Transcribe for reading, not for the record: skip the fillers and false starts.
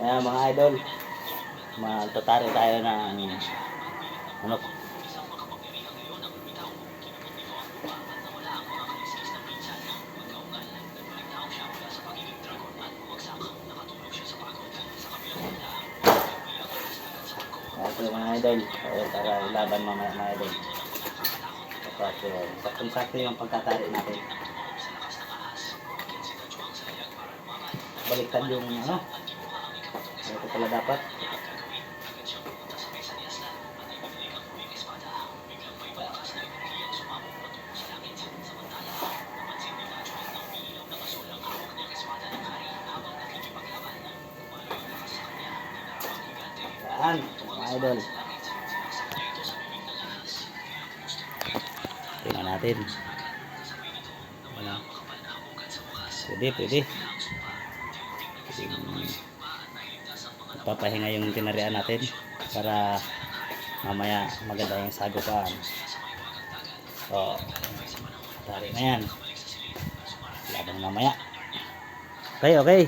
Kaya mga idol, magtatari tayo ng manok. Ito mga idol, para ilaban mamaya mga idol. Tapos saktong-sakto yung pagtatari natin. Baliktad yung ano. Ito pala dapat. Yan, mga idol. Tingnan natin. Ano? Pwede. Papahinga yung tinarian natin para mamaya maganda yung sagupan. So, tari na yan. Laban mamaya. Okay.